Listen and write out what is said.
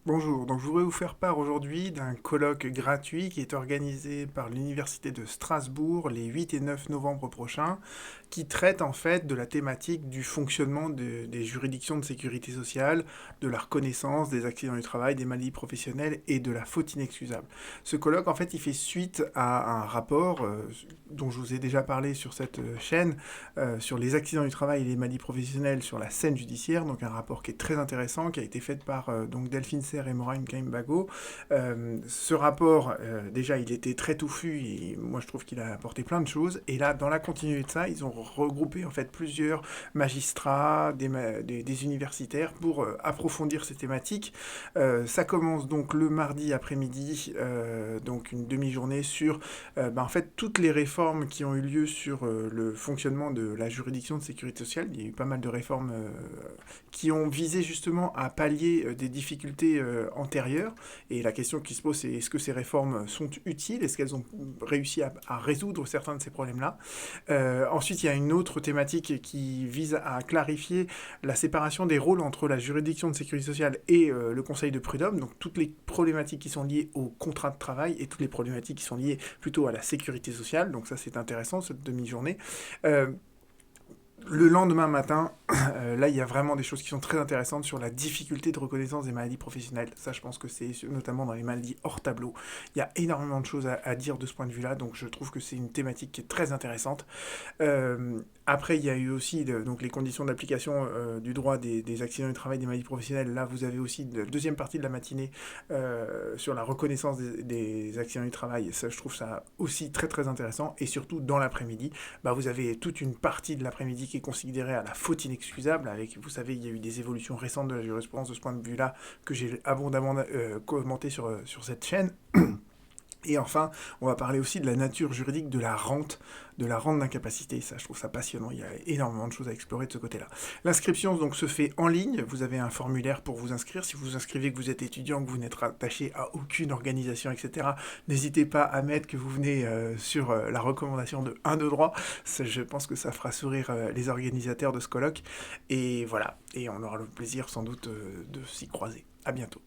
Bonjour, donc je voudrais vous faire part aujourd'hui d'un colloque gratuit qui est organisé par l'Université de Strasbourg les 8 et 9 novembre prochains, qui traite en fait de la thématique du fonctionnement des juridictions de sécurité sociale, de la reconnaissance des accidents du travail, des maladies professionnelles et de la faute inexcusable. Ce colloque en fait il fait suite à un rapport dont je vous ai déjà parlé sur cette chaîne, sur les accidents du travail et les maladies professionnelles sur la scène judiciaire, donc un rapport qui est très intéressant, qui a été fait par donc Delphine Serre et Maureen Kaimbago. Ce rapport, déjà, il était très touffu et moi je trouve qu'il a apporté plein de choses. Et là, dans la continuité de ça, ils ont regroupé en fait plusieurs magistrats, des universitaires pour approfondir ces thématiques. Ça commence donc le mardi après-midi, donc une demi-journée sur en fait toutes les réformes qui ont eu lieu sur le fonctionnement de la juridiction de sécurité sociale. Il y a eu pas mal de réformes qui ont visé justement à pallier des difficultés antérieures. Et la question qui se pose, c'est est-ce que ces réformes sont utiles? Est-ce qu'elles ont réussi à résoudre certains de ces problèmes-là? Ensuite, il y a une autre thématique qui vise à clarifier la séparation des rôles entre la juridiction de sécurité sociale et le conseil de prud'homme. Donc toutes les problématiques qui sont liées au contrat de travail et toutes les problématiques qui sont liées plutôt à la sécurité sociale. Donc ça, c'est intéressant, cette demi-journée. Le lendemain matin, là, il y a vraiment des choses qui sont très intéressantes sur la difficulté de reconnaissance des maladies professionnelles. Ça, je pense que c'est notamment dans les maladies hors tableau. Il y a énormément de choses à dire de ce point de vue-là, donc je trouve que c'est une thématique qui est très intéressante. Après, il y a eu aussi donc les conditions d'application du droit des accidents du travail, des maladies professionnelles. Là, vous avez aussi la deuxième partie de la matinée sur la reconnaissance des accidents du travail. Ça, je trouve ça aussi très très intéressant. Et surtout, dans l'après-midi, vous avez toute une partie de l'après-midi qui est considérée à la faute inexcusable. Avec, vous savez, il y a eu des évolutions récentes de la jurisprudence de ce point de vue-là que j'ai abondamment commenté sur cette chaîne. Et enfin, on va parler aussi de la nature juridique de la rente d'incapacité. Ça, je trouve ça passionnant. Il y a énormément de choses à explorer de ce côté-là. L'inscription donc se fait en ligne. Vous avez un formulaire pour vous inscrire. Si vous vous inscrivez, que vous êtes étudiant, que vous n'êtes attaché à aucune organisation, etc., n'hésitez pas à mettre que vous venez sur la recommandation de 1 de droit. Ça, je pense que ça fera sourire les organisateurs de ce colloque. Et voilà. Et on aura le plaisir sans doute de s'y croiser. À bientôt.